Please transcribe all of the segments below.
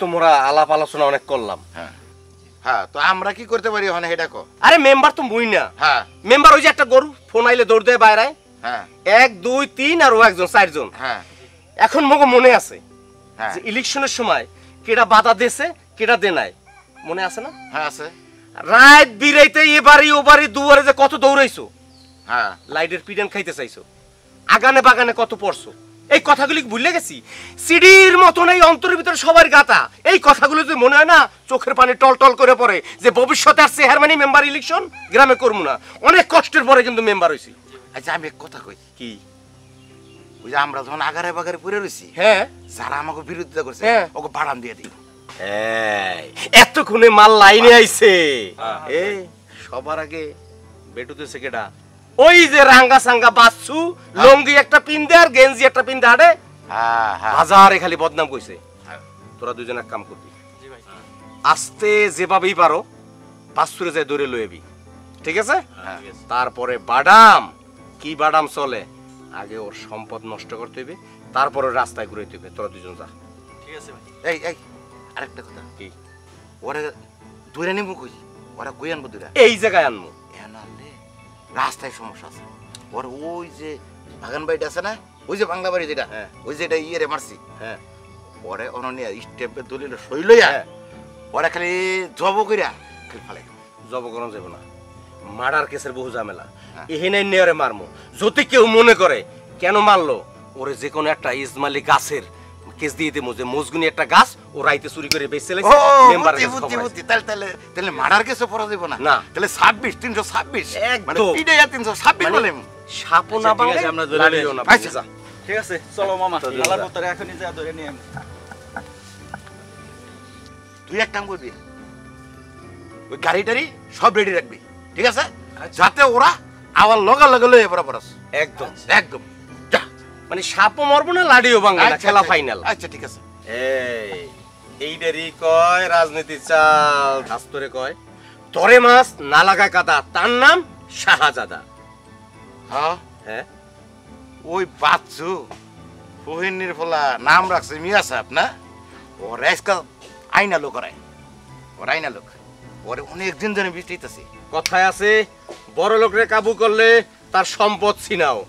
তো মোরা আলাপ আলোচনা অনেক করলাম। হ্যাঁ হ্যাঁ, তো আমরা কি করতে পারি ওখানে এটা কো? আরে মেম্বার তো মুই না। হ্যাঁ মেম্বার ওই যে একটা গরু ফোন আইলে দৌড় দেয় বাইরে। হ্যাঁ 1 2 3 আর ও একজন 4 জন। হ্যাঁ এখন মগো মনে আছে হ্যাঁ যে ইলেকশনের সময় কেডা বাধা দেছে কেডা দে নাই, মনে আছে না? হ্যাঁ আছে। রাত বিরাইতে এবারে ওবারে দুয়ারে যে কত দৌড়াইছো, হ্যাঁ লাইটের পিডান খাইতে চাইছো, আগানে বাগানে কত পড়ছো, এই কথাগুলি ভুলে গেছি। সিডির মতন এই অন্তরের ভিতরে সবার গাতা। এই কথাগুলো যদি মনে হয় না, চোখের পানি টলটল করে পড়ে যে ভবিষ্যতে আর চেয়ারম্যানই মেম্বার ইলেকশন গ্রামে করবো না। অনেক কষ্টের পরে কিন্তু মেম্বার হয়েছি। আচ্ছা আমি এক কথা কই, কি? ওই যে আমরা যখন আগারে বাগারে পড়ে রয়েছি, হ্যাঁ, যারা আমাকে বিরোধিতা করছে ওকে বাড়ান দিয়ে দিই। এতক্ষণে মাল লাইনে আইছে। এই সবার আগে বেটুতেছে কেডা? ওই যে রাঙ্গা সাঙ্গা বাচ্চু, লঙ্গি একটা পিন্দে আর গেঞ্জি একটা পিন্দে আড়ে হাজারে খালি বদনাম কইছে। তোরা দুজন এক কাম করবি, আস্তে যেভাবেই পারো বাচ্চুরে যায় দৌড়ে লইবি, ঠিক আছে? তারপরে বাদাম কি বাদাম চলে, আগে ওর সম্পদ নষ্ট করতে হইবে, তারপরে রাস্তায় ঘুরাইতে হইবে। তোরা দুজন যা, ঠিক আছে ভাই? এই এই আরেকটা কথা, কি? ওরা দূরে নিবো কই? ওরা কই আনবো দূরে? এই জায়গায় আনবো। আনলে রাস্তায় সমস্যা আছে। ওর ওই যে বাগান বাড়িটা আছে না, ওই যে বাংলা বাড়ি যেটা, ওই যেটা ইয়ে মারছি, হ্যাঁ ওরে অননিয়া স্টেপে দলিল সই লইয়া ওরা খালি জব কইরা খালি ফালাই। জব করা যাবে না, মার্ডার কেসের বহু ঝামেলা। এখানে নেওয়ারে মারমো। যদি কেউ মনে করে কেন মারলো, ওরে যে কোনো একটা ইসমাইলি গাছের কেস দিয়ে দেবো যে মজগুনি একটা গাছ ও রাইতে চুরি করে বেঁচে চলেছে। তাহলে মার্ডার কেসে পড়া দেব না? না, তাহলে 26 326 মানে পিডাইয়া 326 বলেন। সাপও না বাংলা আমরা ধরে নিও না। আচ্ছা ঠিক আছে, চলো মামা, আলার পরে এখনই যা ধরে নিয়ে। তুই এক কাম করবি, ওই গাড়ি টাড়ি সব রেডি রাখবি, ঠিক আছে? যাতে ওরা আবার লগা লগা লয়ে পড়া পড়াস। একদম একদম। মানে সাপও মরবো না, লাড়িও ভাঙবে না, খেলা ফাইনাল। আচ্ছা ঠিক আছে। এইটারই কয় রাজনীতি চাল। শাস্তরে কয় তরে মাছ না লাগায় কাদা, তার নাম শাহজাদা। হ্যাঁ হ্যাঁ, ওই বাচ্চু ফহিনীর ফলা নাম রাখছে মিয়া সাহেব না? ও রাইসকা আইনা লোক রায়, ওর আইনা লোক, ওরে অনেক দিন ধরে বিস্তারিতেছে। কথায় আছে বড় লোকরে কাবু করলে তার সম্পদ ছিনাও,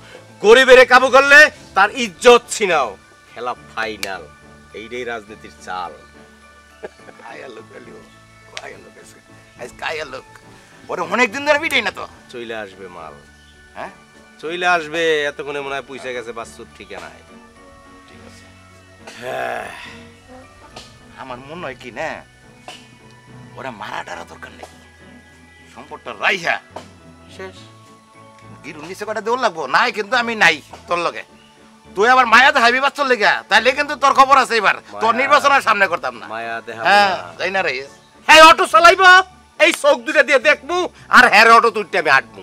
গরিবের কাবু করলে তার ইজ্জত ছিনাও। খেলা ফাইনাল। এইটাই রাজনীতির চাল। ওরে অনেক দিন ধরে বিটাই না তো। চইলে আসবে মাল। হ্যাঁ চইলে আসবে, এতক্ষণে মনে হয় পয়সা গেছে বাচ্চুর ঠিকানায়। ঠিক আছে। হ্যাঁ আমার মনে হয় কি না, ওরা মারা টারা দরকার নেই, সম্পদটা রাইহা শেষ। গিরুর নিচে কটা দেওয়ার লাগবো নাই, কিন্তু আমি নাই তোর লগে। তুই আবার মায়া দেখাবি বাচ্চার লেগা, তাইলে কিন্তু তোর খবর আছে। এবার তোর নির্বাচন আর সামনে করতাম না। মায়া দেখা, হ্যাঁ তাই না রে? হ্যাঁ অটো চালাইবো, এই চোখ দুটা দিয়ে দেখবো, আর হ্যাঁ অটো তুলতে আমি হাঁটবো,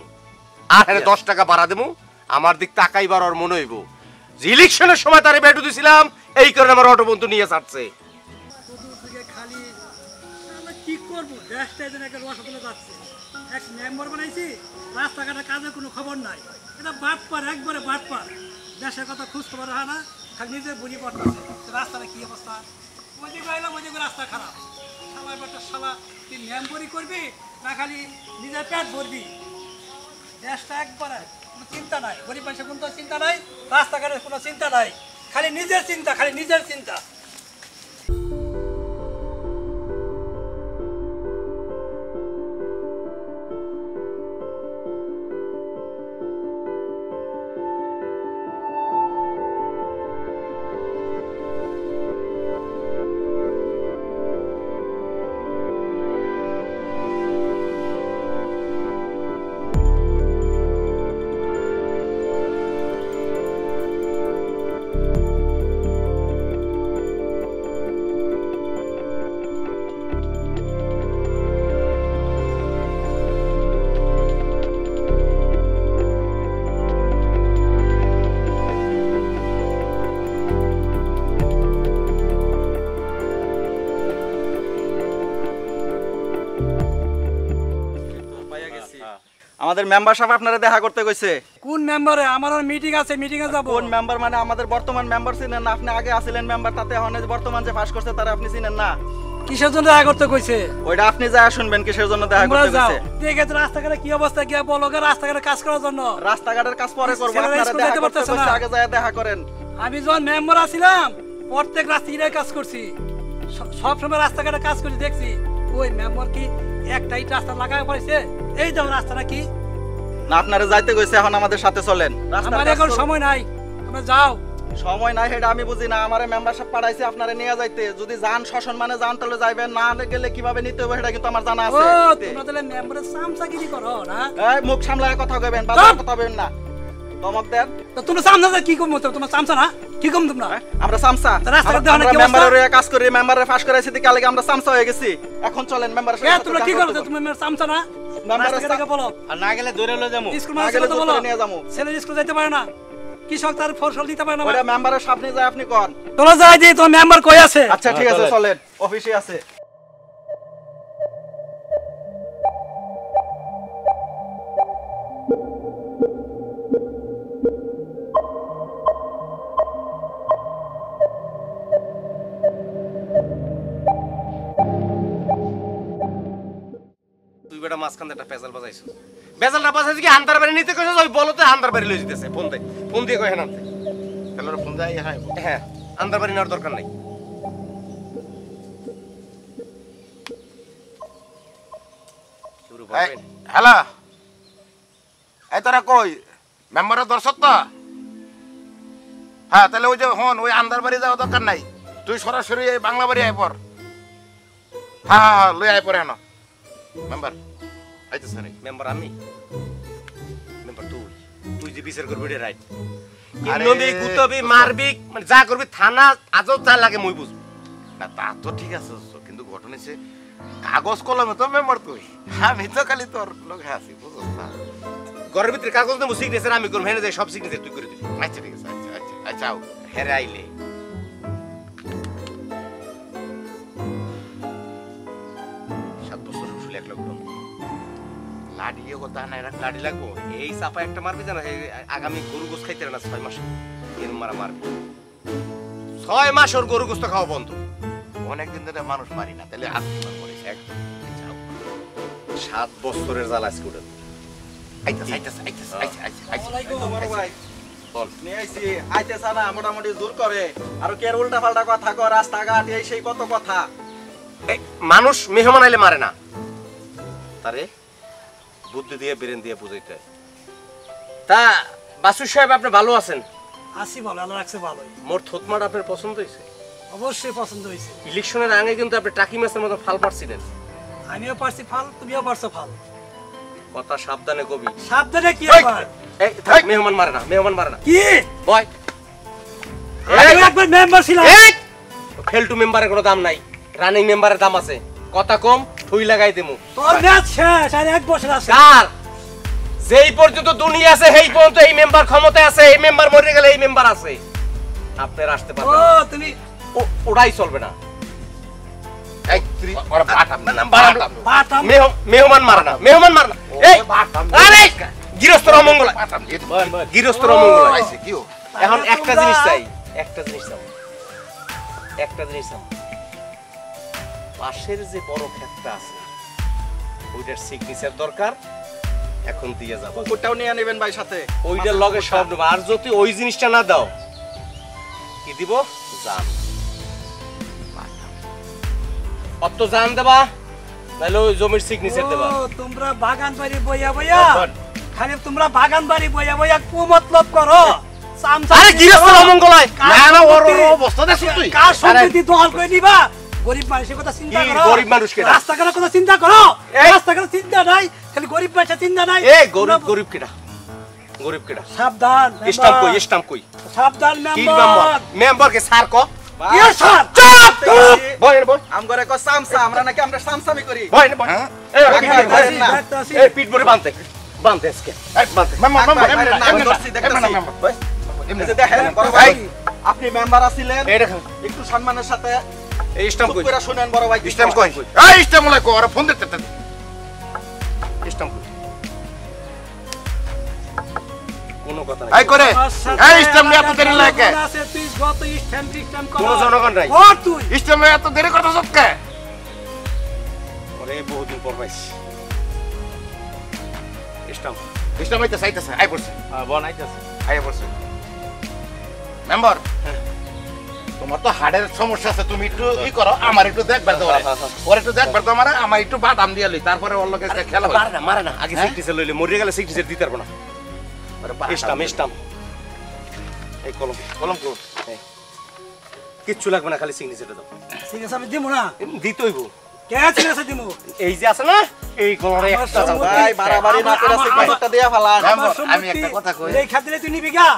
আর হ্যাঁ 10 টাকা ভাড়া দেবো। আমার দিক তাকাইবার আর মনে হইব যে ইলেকশনের সময় তারে বেটু দিছিলাম, এই কারণে আমার অটো বন্ধু নিয়ে ছাড়ছে। কি করবো, দেশটা যেন একটা রসগোল্লা যাচ্ছে, এক মেম্বার বানাইছি, রাস্তাঘাটের কাজের কোনো খবর নাই। এটা বাটপার, একবারে বাটপার। দেশের কথা খুঁজ খবর হয় না, খালি নিজে বুঝি পড়তেছে রাস্তাটা কি অবস্থা। ওইদিকে আইলাম, ওইদিকে রাস্তা খারাপ। সালা বেটা সালা, তুই মেম্বরি করবি না খালি নিজের পেট ভরবি? দেশটা একবারে কোনো চিন্তা নাই, গরিব মানুষের কোনো চিন্তা নাই, রাস্তাঘাটের কোনো চিন্তা নাই, খালি নিজের চিন্তা, খালি নিজের চিন্তা। আমাদের মেম্বার সাহেব আপনারা দেখা করতে কইছে। কোন মেম্বারে? আমার মিটিং আছে, মিটিংয়ে যাব। কোন মেম্বার মানে আমাদের বর্তমান মেম্বার চিনেন না? আপনি আগে আছিলেন মেম্বার, তাতে এখন এই বর্তমান যে পাস করছে তারা আপনি চিনেন না? কিসের জন্য দেখা করতে কইছে? ওইটা আপনি যা শুনবেন কিসের জন্য দেখা তোমরা করতে যাও, কইছে। দেখে তো রাস্তাঘাটে কি অবস্থা, গিয়া বলো গা রাস্তাঘাটে কাজ করার জন্য। রাস্তাঘাটের কাজ পরে করব, ছেলেরা আপনারা স্কুল দেখা যাইতে করতে পারতেছে কইছে, না। আগে যায় দেখা করেন। আমি যখন মেম্বার আছিলাম প্রত্যেক রাস্তায় কাজ করছি, সব সময় রাস্তাঘাটে কাজ করছি, দেখছি। ওই মেম্বার কি একটা ইট রাস্তা লাগায় পড়েছে? এই দাও রাস্তাটা কি? না আপনারা যাইতে কইছে, এখন আমাদের সাথে চলেন। রাস্তার আমার কাজ এখন করব। সময় নাই, তোমরা যাও। সময় নাই সেটা আমি বুঝি না, আমারে মেম্বারশিপ পাঠাইছে আপনারা নিয়ে যাইতে। যদি যান শাসন মানে যান তাহলে যাইবেন, না গেলে কিভাবে নিতে হবে সেটা কিন্তু আমার জানা ও আছে। তোমরা তাহলে মেম্বারের চামচাগিরি করো না? এই মুখ সামলায় কথা কইবেন, বাজার কথা কইবেন না। ধমক দেন। তো তোমরা চামচা কি কম? তোমার চামচা না কি কম তোমরা? আমরা সামসা, তা রাস্তাঘাট দেখানো কি মেম্বারের অবস্থা? কাজ করি, মেম্বারের ফাঁস করাইছি দিকে আগে আমরা সামসা হয়ে গেছি। এখন চলেন মেম্বারের এ তোমরা কি করো? তুমি মেম্বার চামচা না? মেম্বারের রাস্তাঘাটে বলো, আর না গেলে ধরে লয়ে যাবো। স্কুল না মানে গেলে তো জোর বলো, করে নিয়ে যাবো। ছেলে স্কুল যাইতে পারে না, কৃষক তার ফসল দিতে পারে না। ওটা মেম্বারের সামনে যায় আপনি কোন। তোমরা যাই দিই, তোমার মেম্বার কই আছে? আচ্ছা ঠিক আছে চলেন, অফিসে আছে। তুই বেটা মাঝখান দিয়ে একটা পেজাল বাজাইছিস। বেজালটা বাজাইছিস কি আন্দার বাড়ি নিতে কইছিস? ওই বলতে আন্দার বাড়ি লই যেতেছে ফোন দিয়ে কই হেন আনতে। তাহলে ওরা ফোন দেয় হ্যাঁ হ্যাঁ, আন্দার বাড়ি নেওয়ার দরকার নাই। শুরু করবেন। হ্যালো এই তোরা কই মেম্বারের দর্শক তো? হ্যাঁ তাহলে ওই যে হন ওই আন্দার বাড়ি যাওয়া দরকার নাই, তুই সরাসরি এই বাংলা বাড়ি আয় পর। হ্যাঁ হ্যাঁ হ্যাঁ লই আয় পরে হেন মেম্বার আইতেছে রে। মেম্বার আমি? মেম্বার তুই? তুই যে বিচার করবি রে রাইট। আরে, নবী গুতবি মারবি মানে যা করবি থানা আজও যা লাগে মই বুঝ। না তা তো ঠিক আছে কিন্তু ঘটনা হচ্ছে কাগজ কলমে তো মেম্বার তুই, আমি তো খালি তোর লোকে আছি বুঝছ না। ঘরের ভিতরে কাগজ নেবো সিগনেচার আমি করবো, হেনে যাই সব সিগনেচার তুই করে দিবি। আচ্ছা ঠিক আছে আচ্ছা আচ্ছা আচ্ছা আও। হেরে আইলে সাত বছর উঠলে 1 লাখ লাডিয়ে কথা নাই রাখ। লাঠি লাগবো। এই চাপা একটা মারবি জানা, এই আগামী গরু গোস খাইতে না 6 মাস এরম মারা মারবি। 6 মাস ওর গরু গোস্ত খাওয়া বন্ধ। অনেকদিন ধরে মানুষ মারি না, তাহলে আর কি করে একদম 7 বছরের জ্বালা আজকে উঠে। আইতাছে আইতাছে আইতাছে আইতাছে আইতাছে বড় ভাই বল। নিয়ে আইছি, আইতেছে না মোটামুটি দূর করে। আর কে উল্টা পাল্টা কথা কয়, রাস্তাঘাট এই সেই কত কথা। এই মানুষ মেহমান আইলে মারে না, তারে বুদ্ধি দিয়ে ব্রেন দিয়ে বুঝাইতে হয়। তা বাসু সাহেব আপনি ভালো আছেন? আসি ভালো, আল্লাহ রাখছে ভালোই। মোর থতমাট আপনার পছন্দ হয়েছে? অবশ্যই পছন্দ হয়েছে। ইলেকশনের আগে কিন্তু আপনি টাকি মাছের মতো ফাল পারছিলেন। আমিও পারছি ফাল, তুমিও পারছো ফাল। কথা সাবধানে কবি। সাবধানে কি এই, আবার? এই থাক, মেহমান মারে না, মেহমান মারে না। কি? বয় আমি একবার মেম্বার ছিলাম। ফেলটু মেম্বারের কোনো দাম নাই, রানিং মেম্বারের দাম আছে। কথা কম ঠুই লাগাই দেবো। তোর ম্যাচ শেষ, আর 1 বছর আছে। কার যেই পর্যন্ত দুনিয়া আছে সেই পর্যন্ত এই মেম্বার ক্ষমতায় আছে, এই মেম্বার মরে গেলে এই মেম্বার আছে। আপনার আসতে ও পারবেন না। তুমি ওটাই চলবে না। এই তুই ওরা বাটাম না বাটাম। মেহমান মারে না, মেহমান মারে না। এই বাটাম আরে গৃহস্থর অমঙ্গল, বাটাম যে গৃহস্থর অমঙ্গল। আইছে কিও এখন একটা জিনিস চাই, একটা জিনিস চাই, একটা জিনিস চাই। পাশের যে বড় ক্ষেতটা আছে ওইটার সিগনেচার দরকার, এখন দিয়ে যাবো। কুকুরটাও নিয়ে নেবেন ভাই সাথে। ওইটার লগে সব নেবো। আর যদি ওই জিনিসটা না দাও কি দিব? জান। অত জান দেবা, তাহলে ওই জমির সিগনেচার দেবা। ও তোমরা বাগান বাড়ি বইয়া বইয়া, খালি তোমরা বাগান বাড়ি বইয়া বইয়া কুমতলব করো। চামচা আরে গৃহস্থর অমঙ্গল হয় না না ওর অবস্থা দেখছ তুই? কার সম্পত্তি দখল করে নিবা? গরিব মানুষের কথা চিন্তা কি করো। গরিব মানুষ কেডা? রাস্তাঘাটের কথা চিন্তা করো। এই। রাস্তাঘাটের চিন্তা নাই, খালি গরিব মানুষের চিন্তা নাই। এই গরিব গরিব কেডা? গরিব কেডা? সাবধান স্টাম্প কই, মেম্বার। স্টাম্প কই? সাবধান কি মেম্বার। মেম্বার? মেম্বারকে স্যার ক। কি স্যার? চুপ! বয় বয় আম করে কো সামসা, আমরা নাকি আমরা সামসামি করি। বয় বয়। হ্যাঁ? এই দেখতাছি, না। দেখতাছি। এই পিঠ ভরে বাঁধতে বাঁধতে আজকে বাঁধতে। মেম্বার মেম্বার আমি ধরছি, দেখতাছি। বয়। এই যে দেখেন বড় ভাই, এই। আপনি মেম্বার আছিলেন, এই দেখেন একটু সম্মানের সাথে এই স্টাম্প চুপ কই, করে শুনেন বড় ভাই। স্ট্যাম্প কই? এই স্ট্যাম্প লয় কো ওরা ফোন দিতে। স্টাম্প কই। কোনো কথা নাই এই করে এই স্ট্যাম্প এত দেরি লাগে আছে তুই যত স্ট্যাম্প কর কোনো জনগণ নাই কর তুই স্ট্যাম্প এত দেরি করতেছ কে ওরে বহুদিন পর পাইছি স্টাম্প স্ট্যাম্প হইতে চাইতেছে আই পড়ছে বনাইতেছে আই পড়ছে মেম্বার তোমার তো হাড়ের সমস্যা আছে তুমি একটু ই করো আমার একটু দেখবার দাও ওর একটু দেখবার দাও আমার একটু বাদাম দিয়ে লই তারপরে ওর লগে খেলা হবে মারে না আগে সিগনেচার লইলে মরে গেলে সিগনেচার দিতে পারবো না স্টাম্প এই কলম কলম কো কিচ্ছু লাগবে না খালি সিগনেচারটা দাও সিগনেচার আমি দিমু না দিতেইব কে সিগনেচার দিমু এই যে আছে না এই কলরে একটা দাও ভাই বাড়াবাড়ি না করে সিগনেচারটা দেয়া ফেলান আমি একটা কথা কই এই খাতিরে তুই নিবি গা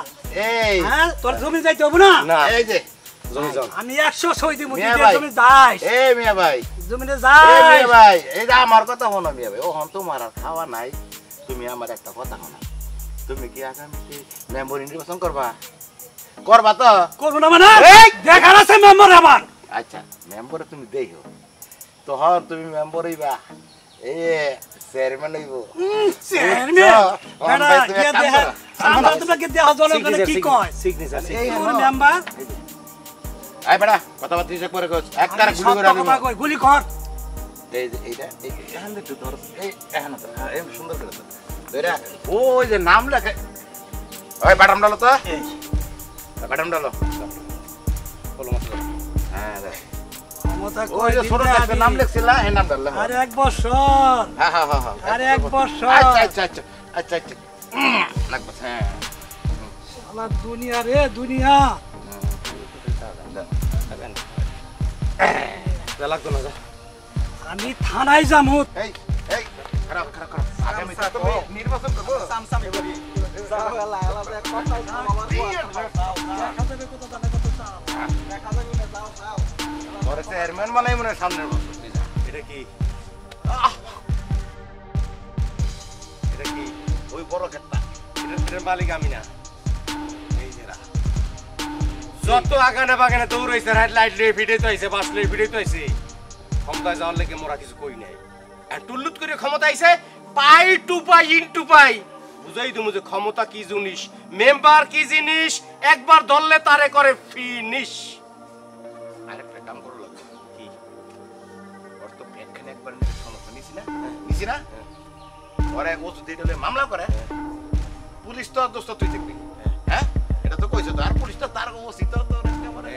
এই হ্যাঁ তোর জমি যাইতে হবে না না এই যে জমি যাও আমি 100 সই দিমু তুই মিয়া ভাই। জমি যাস এই মিয়া ভাই জমিতে এই যাস মিয়া ভাই এই যে আমার কথা শোনো মিয়া ভাই ও হন তোমার আর খাওয়া নাই তুমি আমার একটা কথা শোনো তুমি কি আগামীতে মেম্বার নির্বাচন করবা করবা তো করব না মানে দেখার আছে মেম্বার আমার আচ্ছা মেম্বার তুমি দেখো তখন তুমি মেম্বার হইবা এই চেয়ারম্যান হইব চেয়ারম্যান বেটা গিয়ে দেখা আমরা তোমাকে দেহ জনগণ কি কয় সিগনেচার এই তোর মেম্বার আই বেটা কথাবার্তা হিসেব করে কইছ একটা গুলি করে কথা কই গুলি কর এই যে এইটা এখান থেকে ধর এই এখান তো এই সুন্দর করে ধরে ওই যে নাম লেখে ওই বাটাম ডালো তো বাটাম ডালো কলম আছে হ্যাঁ দেখ মতা ওই যে ছোট একটা নাম লেখছিল এই নাম ডালো আরে এক বছর হ্যাঁ হ্যাঁ হ্যাঁ আরে এক বছর আচ্ছা আচ্ছা আচ্ছা আচ্ছা আচ্ছা লাগবে হ্যাঁ শালা দুনিয়া রে দুনিয়া লাগতো না যা আমি থানায় যামু এই এই খারাপ খারাপ খারাপ আগামী তো নির্বাচন করব সামসামি করি যাও এলা এলা যে কথা আমার দেখা যাবে কত দানা কত চাও দেখা যাবে না যাও যাও ওরে চেয়ারম্যান বানাই মনে সামনের বছর এটা কি এটা কি ওই বড় ক্ষেতটা এটার মালিক আমি না এই যে রা। যত আগানে বাগানে দৌড়াইছে রাইট লাইট লিয়ে ভিডিও তো আইছে বাস লিয়ে ভিডিও তো আইছে ক্ষমতায় যাওয়ার লেগে মোরা কিছু কই নাই আর টুল্লুত করে ক্ষমতা আইছে পাই টু পাই ইনটু পাই বুঝাই তুমি যে ক্ষমতা কি জিনিস মেম্বার কি জিনিস একবার ধরলে তারে করে ফিনিশ আরেকটা কাম করো লাগবে কি ওর তো পেটখানে একবার নিয়ে সমস্যা নিছি না ওরে ও যদি এটা মামলা করে পুলিশ তো দোস্ত তুই দেখবি হ্যাঁ এটা তো কইছো তো আর পুলিশ তো তার অবস্থিত তো একেবারে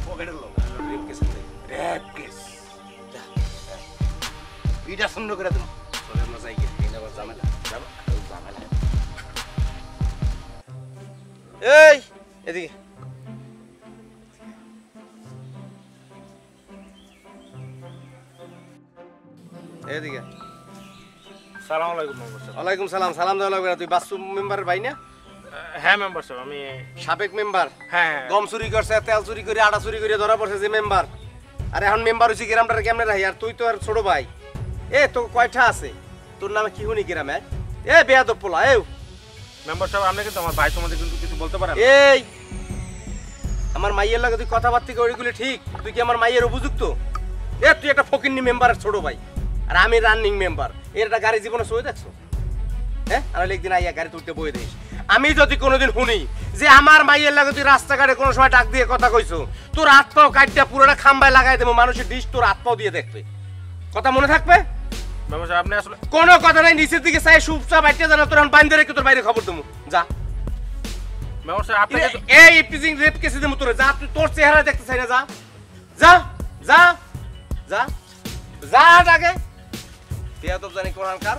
পকেটের লোক রেপ কেস রেপ কেস এটা সুন্দর করে তুমি চলে না যাই গিয়ে এই আবার ঝামেলা ঝামেলা এই এদিকে এদিকে সালাম আলাইকুম মেম্বার সাহেব। ওয়ালাইকুম সালাম সালাম দেওয়া লাগবে না তুই বাস্তু মেম্বারের ভাই না হ্যাঁ মেম্বার সাহেব আমি সাবেক মেম্বার হ্যাঁ গম চুরি করছে তেল চুরি করে আটা চুরি করে ধরা পড়ছে যে মেম্বার আর এখন মেম্বার হয়েছি গ্রামটার কেমনে রাখি আর তুই তো আর ছোট ভাই এ তো কয়টা আছে তোর নামে কি শুনি গ্রামে এ বেয়াদব পোলা এ মেম্বার সাহেব আপনি কিন্তু আমার ভাই সম্বন্ধে কিন্তু কিছু বলতে পারেন এই আমার মাইয়ের লাগে তুই কথাবার্তা ওইগুলো ঠিক তুই কি আমার মাইয়ের উপযুক্ত এ তুই একটা ফকিন্নি মেম্বারের ছোট ভাই আর আমি রানিং মেম্বার এর একটা গাড়ি জীবনে সই দেখছো হ্যাঁ আর একদিন আইয়া গাড়ি তুলতে বই দিস আমি যদি কোনোদিন শুনি যে আমার মাইয়ের লাগে তুই রাস্তাঘাটে কোনো সময় ডাক দিয়ে কথা কইছো তোর হাত পাও কাটটা পুরোটা খাম্বায় লাগাই দেবো মানুষের ডিশ তোর হাত পাও দিয়ে দেখবে কথা মনে থাকবে মেম্বার সাহেব আপনি আসলে কোনো কথা নাই নিচের দিকে চাই সুপচা বাইতে জানা তোর এখন বাইন্দে রেখে তোর বাইরে খবর দেবো যা মেম্বার সাহেব আপনি কিন্তু এই পিজিং রেপ কেসে দেবো তোরে যা তুই তোর চেহারা দেখতে চাই না যা যা যা যা যা আগে বেয়াদব জানি কোরআনকার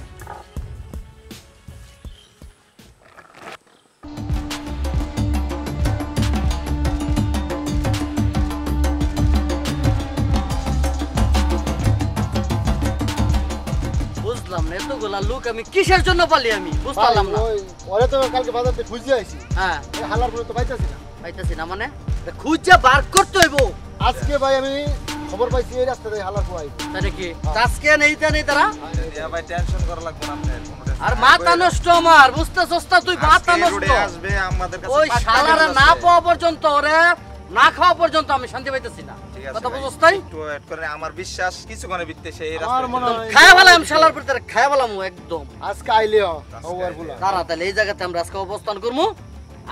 বুঝলাম না এতগুলা লোক আমি কিসের জন্য পালি আমি বুঝলাম না ওরে তো কালকে বাজারতে খুঁজে আইছি হ্যাঁ এই হালার পরে তো পাইতাছি না পাইতাছি না মানে খুঁজে বার করতে হইব আজকে ভাই আমি খবর পাইছি এই রাস্তা দিয়ে হালার পরে আইছি তাহলে কি আজকে নেই তারা ভাই টেনশন করা লাগবে না আপনার আর মাথা নষ্ট আমার বুঝতে সস্তা তুই মাথা নষ্ট আসবে আমাদের কাছে ওই শালারা না পাওয়া পর্যন্ত ওরে না খাওয়া পর্যন্ত আমি শান্তি পাইতেছি না কথা বুঝছ তাই একটু ওয়েট করে আমার বিশ্বাস কিছু করে বিতে সেই আমার মনে হয় খায়া বলাম শালার পর তারা খায়া বলাম একদম আজকে আইলে ওর বলা তারা তাহলে এই জায়গাতে আমরা আজকে অবস্থান করবো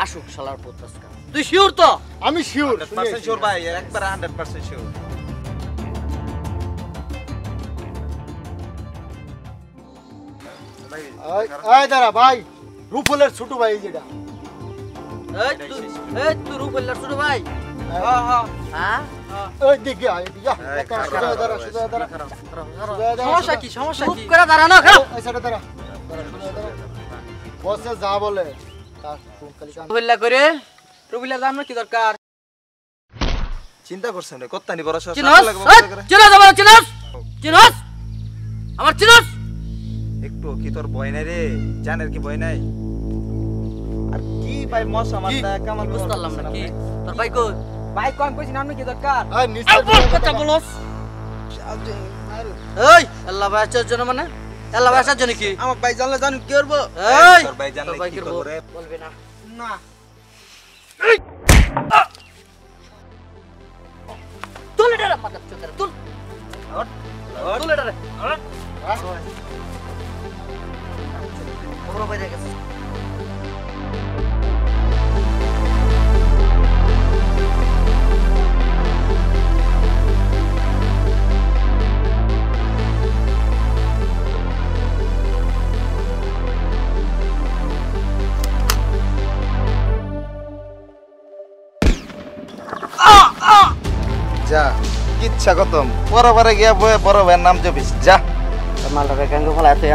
আসুক শালার পুত আজকে। তুই শিওর তো? আমি শিওর 100% শিওর ভাই, একবার 100% শিওর। এই দাঁড়া ভাই, রুফলের ছোট ভাই যেটা। এই তুই রূপল্লার ছোট ভাই? হ্যাঁ এই দিকে আয়, এদিকে আয়। সোজা দাঁড়া, সোজা দাঁড়া। সোজা দাঁড়া, সমস্যা কি? সমস্যা চুপ কি? করে দাঁড়ানো খারাপ। এই সাইডে দাঁড়া। সোজা দাঁড়া। বসে যা বলে তার খালি কান। রূপল্লা করে রুবিলা জানো কি দরকার? চিন্তা করছেন রে, কত্তানি বড় সব চিনস? চিনস আমার চিনস? চিনস? আমার চিনস? একটু কি তোর ভয় নাই রে? জানের কি ভয় নাই? আর কি ভাই মশা মারতা কামাল বুঝতে পারলাম না কি তোর ভাই কই? ভাই কম কইছি নাম কি দরকার? এই নিচে কথা বলস। এই আল্লাহ বাঁচার জন্য মানে আল্লাহ বাঁচার জন্য কি? আমার ভাই জানলে জানুন কি করব? এই তোর ভাই জানলে তোর ভাই কি করবো? করব রে? বলবি না। না তুল এটা রে মাথা চোদরা তুল। তুল এটা রে। বড় ভাই দেখেছিস? যা ইচ্ছা খতম, পরে গিয়া বয়ে বড় ভাইয়ের নাম জপিস যা। মালটা বেকাঙ্গ ফলাতে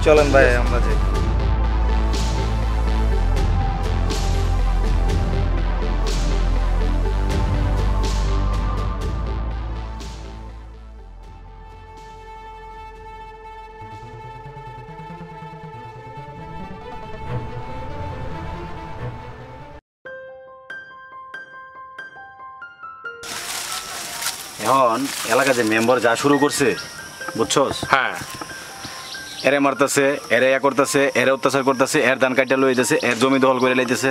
চলেন ভাই আমরা যাই। এখন এলাকা যে মেম্বার যা শুরু করছে বুঝছস, হ্যাঁ এরে মারতেছে, এরে ইয়া করতেছে, এরে অত্যাচার করতেছে, এর ধান কাটা লইতেছে, এর জমি দখল করে লাইতেছে।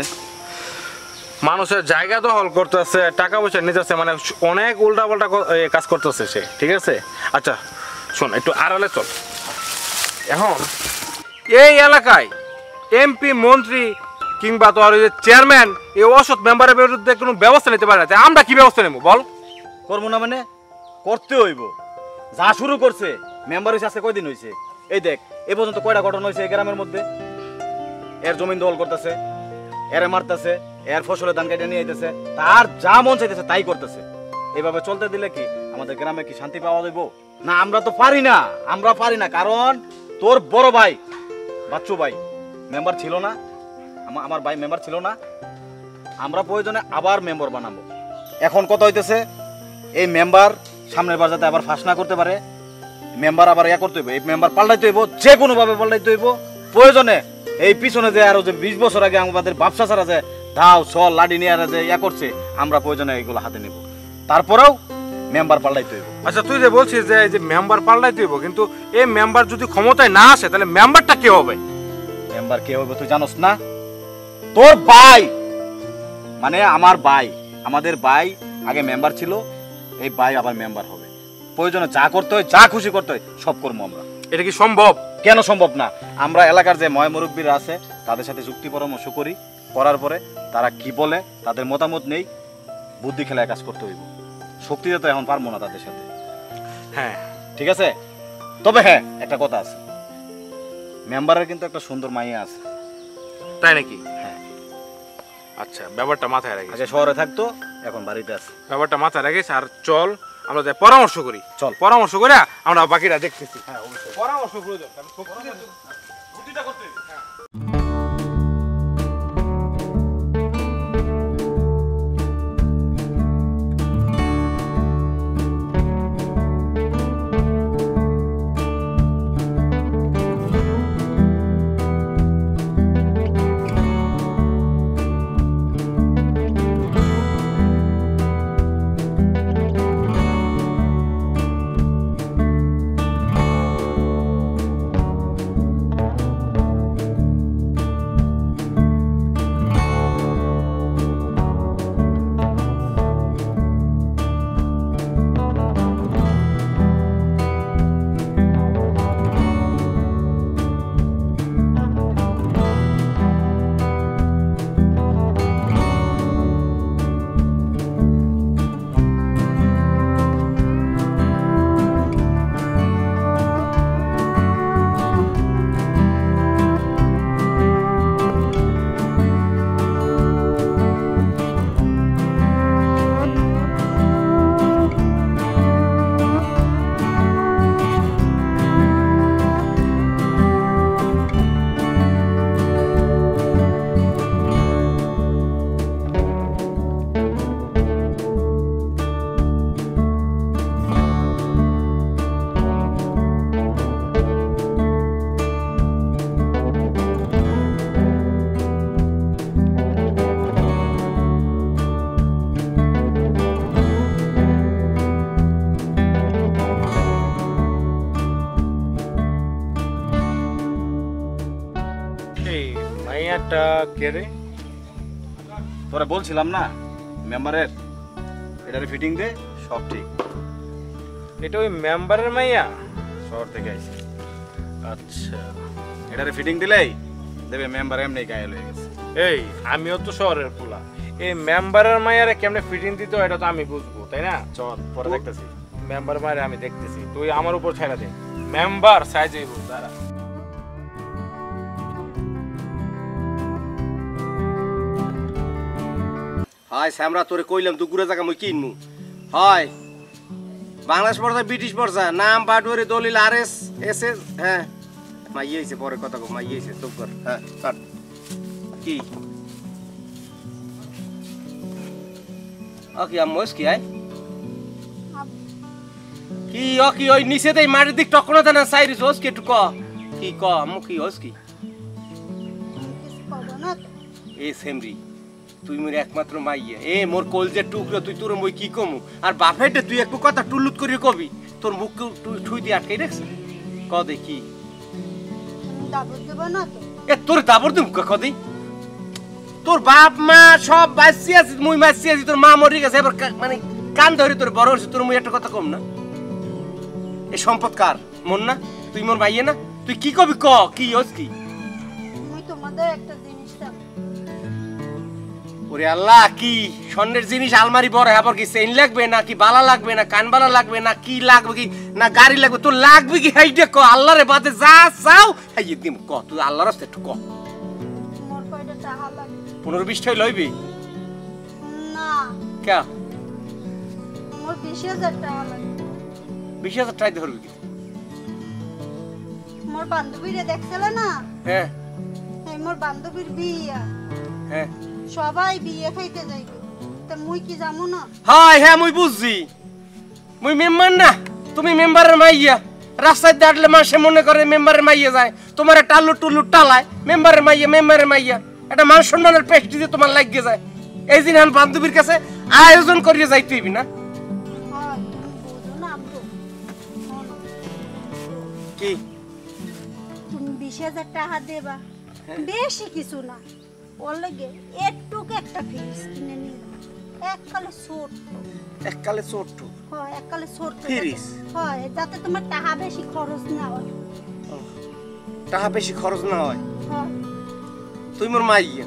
মানুষের জায়গা দখল করতেছে, টাকা পয়সা নিতেছে, মানে অনেক উল্টা পাল্টা কাজ করতেছে সে, ঠিক আছে? আচ্ছা শোন, একটু আড়ালে চল। এখন এই এলাকায় এমপি মন্ত্রী কিংবা তোর ওই যে চেয়ারম্যান এই অসৎ মেম্বারের বিরুদ্ধে কোনো ব্যবস্থা নিতে পারে না, তাই আমরা কি ব্যবস্থা নেব বল? করবো না মানে করতে হইব। যা শুরু করছে মেম্বার হয়েছে আজকে কয়দিন হয়েছে? এই দেখ এ পর্যন্ত কয়টা ঘটনা হয়েছে এই গ্রামের মধ্যে। এর জমিন দখল করতেছে, এরে মারতেছে, এর ফসলের ধান কেটে নিয়ে আইতেছে, তার যা মন চাইতেছে তাই করতেছে। এইভাবে চলতে দিলে কি আমাদের গ্রামে কি শান্তি পাওয়া যাইব? না, আমরা তো পারি না, আমরা পারি না। কারণ তোর বড় ভাই বাচ্চু ভাই মেম্বার ছিল না, আমার ভাই মেম্বার ছিল না। আমরা প্রয়োজনে আবার মেম্বার বানাবো। এখন কথা হইতেছে এই মেম্বার সামনের বার যাতে আবার ফাঁস না করতে পারে, মেম্বার আবার ইয়া করতে হইব, এই মেম্বার পাল্টাইতে হইব, যে কোনোভাবে পাল্টাইতে হইব। প্রয়োজনে এই পিছনে যে আরো যে 20 বছর আগে আমাদের ব্যবসা ছাড়া যে ধাও ছল লাডি নিয়ে যে ইয়া করছে, আমরা প্রয়োজনে এইগুলো হাতে নেব। তারপরেও মেম্বার পাল্টাইতে হইব। আচ্ছা তুই যে বলছিস যে এই যে মেম্বার পাল্টাইতে হইব, কিন্তু এই মেম্বার যদি ক্ষমতায় না আসে তাহলে মেম্বারটা কে হবে? মেম্বার কে হবে তুই জানোস না? তোর ভাই, মানে আমার ভাই, আমাদের ভাই আগে মেম্বার ছিল, এই ভাই আবার মেম্বার হবে। প্রয়োজনে যা করতে হয়, যা খুশি করতে হয় সব করবো আমরা। এটা কি সম্ভব? কেন সম্ভব না? আমরা এলাকার যে ময় মুরব্বীরা আছে তাদের সাথে যুক্তি পরামর্শ করি, করার পরে তারা কি বলে তাদের মতামত নেই, বুদ্ধি খেলায় কাজ করতে হইব। শক্তিতে তো এখন পারবো না তাদের সাথে। হ্যাঁ ঠিক আছে, তবে হ্যাঁ একটা কথা আছে, মেম্বারের কিন্তু একটা সুন্দর মাইয়া আছে। তাই নাকি? হ্যাঁ। আচ্ছা ব্যাপারটা মাথায় রাখিস, আগে শহরে থাকতো, এখন বাড়িতে আছে। ব্যাপারটা মাথায় রাখিস। আর চল আমরা যাই পরামর্শ করি, চল। পরামর্শ করে আমরা বাকিটা দেখতেছি। হ্যাঁ অবশ্যই পরামর্শ প্রয়োজন, কারণ বুদ্ধিটা করতে হবে। হ্যাঁ। মায়াটা কে রে? তোরা বলছিলাম না মেম্বারের এটারে ফিটিং দে সব ঠিক। এটা ওই মেম্বারের মাইয়া? শহর থেকে আইছে। আচ্ছা, এটারে ফিটিং দিলেই দেবে মেম্বার এমনি গায়ে হয়ে গেছে। এই আমিও তো শহরের পোলা, এই মেম্বারের মাইয়ারে কেমনে ফিটিং দিতে হয় এটা তো আমি বুঝবো, তাই না? চল পরে দেখতেছি। মেম্বার মায়ের আমি দেখতেছি, তুই আমার উপর ছেড়ে দে। মেম্বার সাইজে দাঁড়া। হয় শ্যামরা তোরে কইলাম দুপুরে জায়গা মই কিনমু। হয় বাংলাদেশ পড়ছা ব্রিটিশ পড়ছা নাম পাটুয়ারি দলিল RS SS। হ্যাঁ মাইয়েছে পরে কথা কো মাইয়েছে চুপ কর। হ্যাঁ কাট কি ওকে আমস কি আই কি ওকে ওই নিচে দেই মাটির দিক টকনা দেনা সাইরিস হোস কি একটু ক কি ক আমু কি হোস কি এ সেমরি তুই মোর একমাত্র মাইয়া এ মোর কলজের টুকরো তুই তোর মই কি কমু আর বাপেটে তুই একটু কথা টুলুত করে কবি তোর মুখ তুই ঠুই দিয়ে আটকাই রাখছ ক দে কি দাবর দেব না তো এ তোর দাবর দিম ক দে তোর বাপ মা সব বাঁচি আছে মুই বাঁচি আছি তোর মা মরি গেছে এবার মানে কান ধরে তোর বড় হইছে তোর মুই একটা কথা কম না এ সম্পদ কার মন না তুই মোর মাইয়া না তুই কি কবি ক কি হস কি মুই তোমাদের একটা জিনিস চাই ওরে আল্লাহ কি স্বর্ণের জিনিস আলমারি বড় হ্যাঁ কি চেইন লাগবে না কি বালা লাগবে না কান বালা লাগবে না কি লাগবে কি না গাড়ি লাগবে তোর লাগবে কি হাইডে ক আল্লাহরে বাদে যা চাও হাই দিম ক তুই আল্লাহর রাস্তায় একটু ক মোর কয়টা টাকা লাগে 15-20 টাকা লইবি না কে মোর 20,000 টাকা লাগে 20,000 টাকা ধরবি কি মোর বান্ধবীরে দেখছিলে না হ্যাঁ এই মোর বান্ধবীর বিয়া হ্যাঁ সবাই বিয়ে খাইতে যাইবে তা মুই কি যামু না হাই হ্যাঁ মুই বুঝছি মুই মেম্বার না তুমি মেম্বারের মাইয়া রাস্তায় দাঁড়লে মাসে মনে করে মেম্বারের মাইয়া যায় তোমার টালু টুলু টালায় মেম্বারের মাইয়া এটা মান সম্মানের প্রেস্টিজে তোমার লাগিয়ে যায় এই দিন আমি বান্ধবীর কাছে আয়োজন করিয়ে যাইতে হইবি না হ্যাঁ তুমি বুঝো না আমগো কি তুমি 20,000 টাকা দেবা বেশি কিছু না ওর লাগে একটুকে একটা ফ্রিজ কিনে নিয়ে এককালে ছোট এককালে ছোট্ট হয় এককালে ছোট ফ্রিজ? হয় যাতে তোমার টাকা বেশি খরচ না হয় টাকা বেশি খরচ না হয় হয় তুই মোর মাইয়া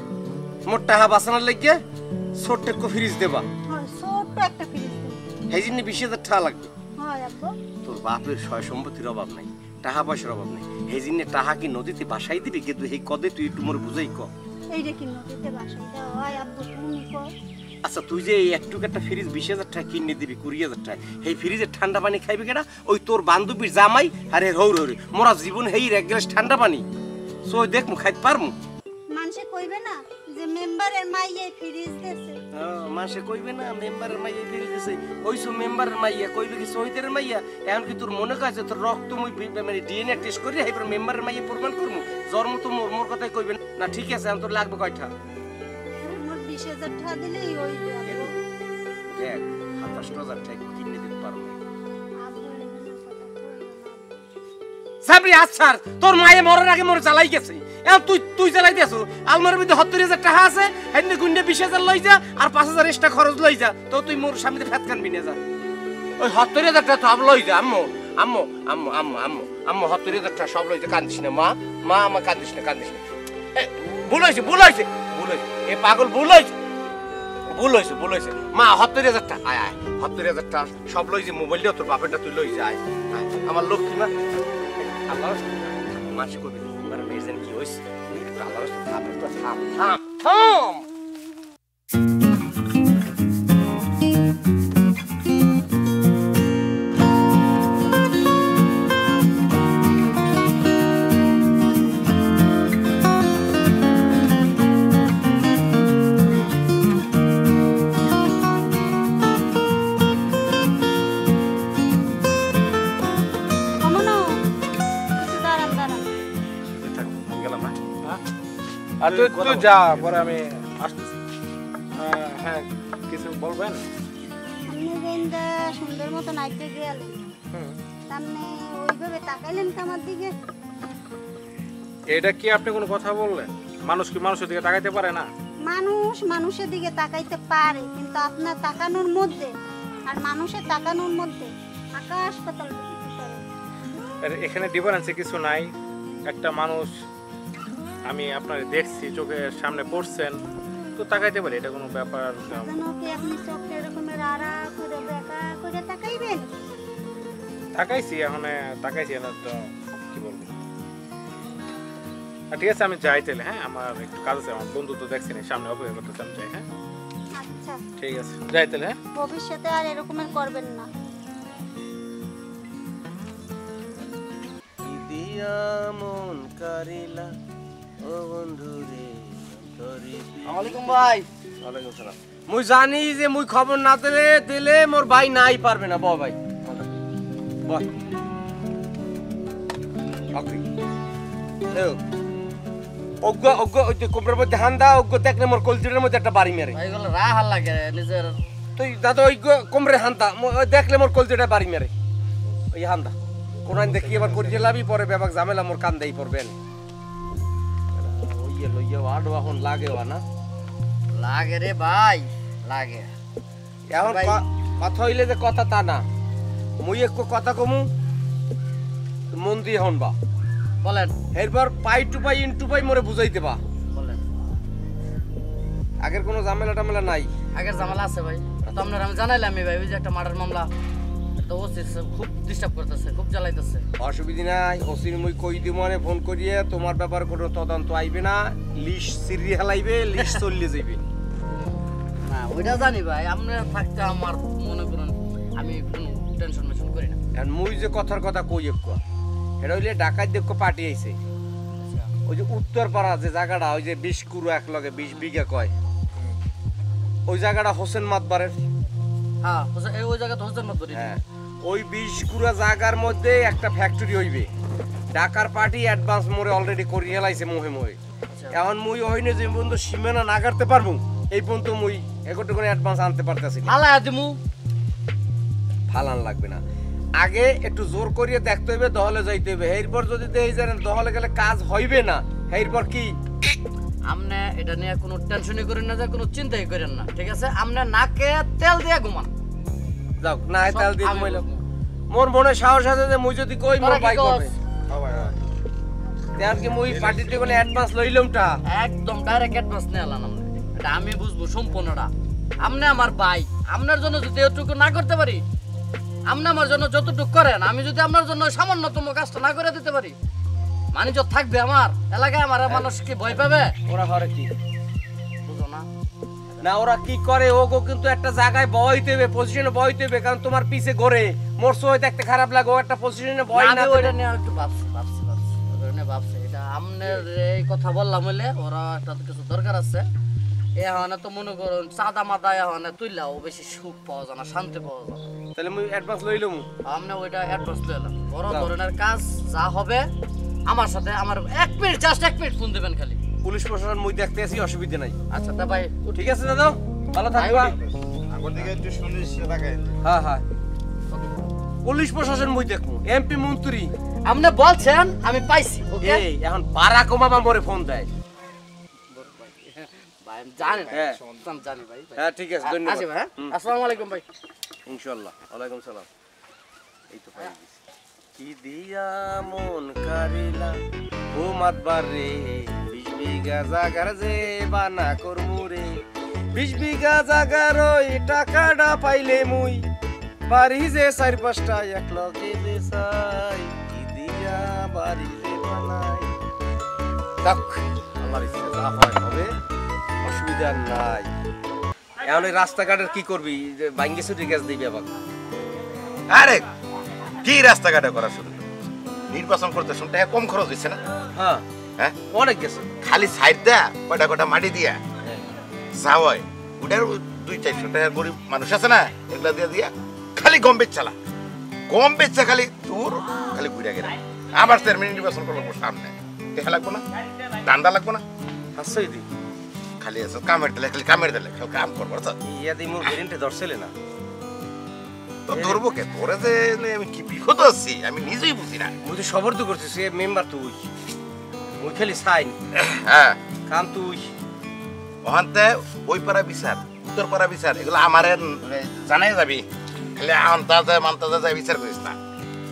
মোর টাকা বাঁচানোর লাগিয়ে ছোট্ট একটু ফ্রিজ দেবা হয় ছোট একটা ফ্রিজ সেই জন্য 20,000 টাকা লাগবে হয় আব্বু তোর বাপের সয় সম্পত্তির অভাব নাই টাকা পয়সার অভাব নাই সেই জন্য টাকা কি নদীতে বাসাই দিবি কিন্তু এই কদে তুই একটু মোর বুঝাই ক এইটা কি নদীতে বাসায় দেওয়া হয় আব্বু তুমি কর আচ্ছা তুই যে এই একটু একটা ফ্রিজ 20,000 টাকা কিনে দিবি 20,000 টাকা এই ফ্রিজের ঠান্ডা পানি খাইবে কেনা ওই তোর বান্ধবীর জামাই আর এর হৌর হৌরে মোরা জীবন হেই এক গ্লাস ঠান্ডা পানি সো দেখমু খাইতে পারমু মানুষে কইবে না যে মেম্বারের মাইয়ে ফ্রিজ দেছে মাসে কইবে না মেম্বারের মাইয়া ফ্রিজ দিছে ওইসব মেম্বারের মাইয়া কইবে কি শহীদের মাইয়া এখন কি তোর মনে কাছে তোর রক্ত মুই মানে ডিএনএ টেস্ট করি এবার মেম্বারের মাইয়া প্রমাণ করমু জন্ম তো মোর মোর কথাই কইবে না ঠিক আছে এখন তোর লাগবে কয়টা মোর 20,000 টাকা দিলেই হইবে আব্বু দেখ 27,000 টাকা কিনে দিতে পারবো আব্বু লেগে কথা কইও না সাবরি আছার তোর মায়ে মরার আগে মোর জ্বালাই গেছে এখন তুই জ্বালাই দিয়েছো আলমারির মধ্যে 70,000 টাকা আছে হেন্নে গুন্ডে 20,000 লই যা আর 5,000 এক্সট্রা খরচ লই যা তো তুই মোর সামনে ফেত কানবি না যা ওই 70,000 টাকা তো লই যা আম্মু 70,000 টাকা সব লই যা কান্দিস না মা আমার কান্দিস না ভুল হয়েছে এ পাগল ভুল হয়েছে মা 70,000 টাকা আয় 70,000 টাকা সব লই যে মোবাইলটা তোর বাপেরটা তুই লই যা আমার লক্ষ্মী মা আল্লাহ মাসে করবি মানে মেয়েছেন কি হয়েছে আল্লাহ থাম আর তুই যা পরে আমি আসতেছি। হ্যাঁ কিছু বলবেন? আপনি যেটা সুন্দর মতো নাইতে গেলেন সামনে ওইভাবে তাকাইলেন তো আমার দিকে এটা কি আপনি কোনো কথা বললেন? মানুষ কি মানুষের দিকে তাকাইতে পারে না? মানুষ মানুষের দিকে তাকাইতে পারে, কিন্তু আপনার তাকানোর মধ্যে আর মানুষের তাকানোর মধ্যে আকাশ পাতাল পারে। এখানে ডিফারেন্স কিছু নাই। একটা মানুষ আমি আপনার দেখছি চোখের সামনে পড়ছেন তো তাকাইতে পারে, এটা কোনো ব্যাপার। জানো কি আপনি চোখে এরকমের আড়া করে বেকা করে তাকাইবেন? তাকাইছি, এখন তাকাইছি না তো কি বলবো। ঠিক আছে আমি যাই তাহলে। হ্যাঁ আমার একটু কাজ আছে, আমার বন্ধু তো দেখছি না, সামনে অপেক্ষা করতে চান চাই। হ্যাঁ আচ্ছা ঠিক আছে যাই তাহলে। হ্যাঁ ভবিষ্যতে আর এরকমের করবেন না। দিয়া মন কারিলা ও বন্ধু রে অন্তরে। ওয়ালাইকুম ভাই। ওয়ালাইকুম সালাম। মুই জানি যে মুই খবর না দিলে মোর ভাই নাই পারবে না। বল ভাই বল। অজ্ঞ অজ্ঞ ওই যে কোমরের মধ্যে হান্দা অজ্ঞ দেখলে মোর কলজিরের মধ্যে একটা বাড়ি মেরে। ভাই এগুলো রাহাল লাগে নিজের। তুই দাদা ওই কোমরে হান্দা দেখলে মোর কলজিটা বাড়ি মেরে ওই হান্দা কোরআন দেখি এবার করিয়ে লাভি পরে ব্যাপার ঝামেলা মোর কান্দাই পড়বেন। ওই লইয়া আডো এখন লাগে না লাগে রে ভাই লাগে। এখন কথা হইলে যে কথা তা না, মুই একটু কথা কমু মন দিয়ে হনবা বলেন এরপর পাই টু পাই ইনটু পাই মোরে বুঝাইতে বা। বলেন। আগের কোনো ঝামেলা টামেলা নাই? আগের ঝামেলা আছে ভাই, তো আপনার আমি জানাইলাম ভাই, ওই যে একটা মার্ডার মামলা, তো ওসি খুব ডিস্টার্ব করতেছে, খুব জ্বালাইতেছে। অসুবিধা নাই, ওসির মুই কই দিব মানে ফোন করিয়ে তোমার ব্যাপার কোনো তদন্ত আইবে না, লিস্ট সিরি হেলাইবে, লিস্ট চলিয়ে যাইবে। না ওইটা জানি ভাই, আমরা থাকতে আমার মনে করেন আমি কোনো টেনশন মেনশন করি না। আর মুই যে কথার কথা কই একটু এটা হইলে ডাকাত দেখো পার্টি আইছে ওই যে উত্তরপাড়া যে জায়গাটা ওই যে 20 কুরু এক লগে 20 বিঘা কয় ওই জায়গাটা হোসেন মাতবারের। হ্যাঁ ওই জায়গা তো হোসেন মাতবাড়ি। হ্যাঁ ওই 20 কুরা জায়গার মধ্যে একটা ফ্যাক্টরি হইবে, ঢাকার পার্টি অ্যাডভান্স মোরে অলরেডি করি হেলাইছে মোহে মোহে। এখন মুই হইনে যে পর্যন্ত সীমানা না কাটতে পারবো এই পর্যন্ত মুই একটু করে অ্যাডভান্স আনতে পারতেছি না। ফালা দিমু ফালান লাগবে না, আগে একটু জোর করিয়ে দেখতে হইবে, দহলে যাইতে হইবে। এরপর যদি দেখি জানেন দহলে গেলে কাজ হইবে না, এরপর কি আপনি এটা নিয়ে কোনো টেনশনই করেন না, কোনো চিন্তাই করেন না, ঠিক আছে? আপনি নাকে তেল দিয়ে ঘুমান। যাও না তেল দিয়ে ঘুমাইল মোর মনে সাহস আছে যে মুই যদি কই মোর ভাই করবে। তেল কি মুই পার্টিতে কোনো অ্যাডভান্স লইলামটা একদম ডাইরেক্ট অ্যাডভান্স নিয়ে আলাম আমরা, এটা আমি বুঝবো সম্পূর্ণটা। আপনি আমার ভাই, আপনার জন্য যদি এতটুকু না করতে পারি, আপনি আমার জন্য যতটুকু করেন, আমি যদি আপনার জন্য সামান্যতম কাজটা না করে দিতে পারি, মানুষ থাকবে আমার এলাকায়, আমার মানুষ কি ভয় পাবে? ওরা হরে কি বুঝো না না ওরা কি করে ওগো কিন্তু একটা জায়গায় বইতে হবে, পজিশনে বইতে হবে, কারণ তোমার পিছে ঘরে মোর সই দেখতে খারাপ লাগে, ও একটা পজিশনে বই না। ওইটা নিয়ে একটু ভাবছি ওইটা নিয়ে ভাবছি, এটা আপনার এই কথা বললাম হইলে ওরা একটা কিছু দরকার আছে, এখন তো মনে করুন চাঁদা মাদা এখন তুইলাও বেশি সুখ পাওয়া যায় না, শান্তি পাওয়া যায় না। তাহলে মুই অ্যাডভান্স লইলাম, আপনি ওইটা অ্যাডভান্স দিলাম, বড় ধরনের কাজ যা হবে আমার সাথে আমার 1 মিনিট, জাস্ট 1 মিনিট ফোন দিবেন খালি। পুলিশ প্রশাসন মুই দেখতে আসি, অসুবিধা নাই। আচ্ছা তা ভাই ঠিক আছে দাদা, ভালো থাকবা। আগর দিকে একটু শুনিস তাকাই। হ্যাঁ হ্যাঁ পুলিশ প্রশাসন মুই দেখমু, এমপি মন্ত্রী আপনি বলছেন আমি পাইছি, ওকে? এই এখন বারাক ওবামা মোরে ফোন দেয়। ভাই আমি জানি, হ্যাঁ। আমি জানি ভাই। হ্যাঁ ঠিক আছে, ধন্যবাদ। আসি ভাই, হ্যাঁ? আসসালামু আলাইকুম ভাই। ইনশাআল্লাহ, ওয়ালাইকুম সালাম। এই তো পাই গেছি। কি দিয়া মন কারিলা ও মাতবার রে, 20 বিঘা জাগার যে বানা করমু রে, 20 বিঘা জাগার ওই টাকাটা পাইলে মুই বাড়ি যে 4-5টা এক লগে বেচাই, কি দিয়া বাড়ি যে বানাই। দেখ আল্লাহর ইচ্ছা যা হয় হবে, অসুবিধা নাই। এখন এই রাস্তাঘাটের কি করবি, যে ভাঙ্গে ছুটি গ্যাস দিবি আবার? আরে কি রাস্তাঘাটে করা শুরু, নির্বাচন করতে শুনতে কম খরচ হয়েছে না? হ্যাঁ হ্যাঁ অনেক গেছে। খালি সাইড দেয়া কয়টা কয়টা মাটি দিয়া যাওয়াই ওটার 200-400 টাকার গরিব মানুষ আছে না, এগুলা দিয়ে দিয়া খালি গম বেচালা, গম বেচা খালি দূর খালি ঘুরে গেলে আবার চেয়ারম্যান নির্বাচন করবো সামনে, দেখা লাগবো না, ডান্ডা লাগবো না, হাসছই দি খালি আছে কামের দিলে খালি কামের দিলে কেউ কাম করবো তো ইয়া দি মোর ভেরিয়েন্টে ধরছিলে না তো ধরবো কে তোরে যে আমি কি বিপদ আছি আমি নিজেই বুঝি না। মুই তো সবর তো করছিস, সে মেম্বার তুই মুই খালি সাইন হ্যাঁ কাম তুই ওখানতে ওই পাড়া বিচার উত্তর পাড়া বিচার এগুলো আমার জানাই যাবি খালি আন্তাজে মান্তাজে যাই বিচার করিস না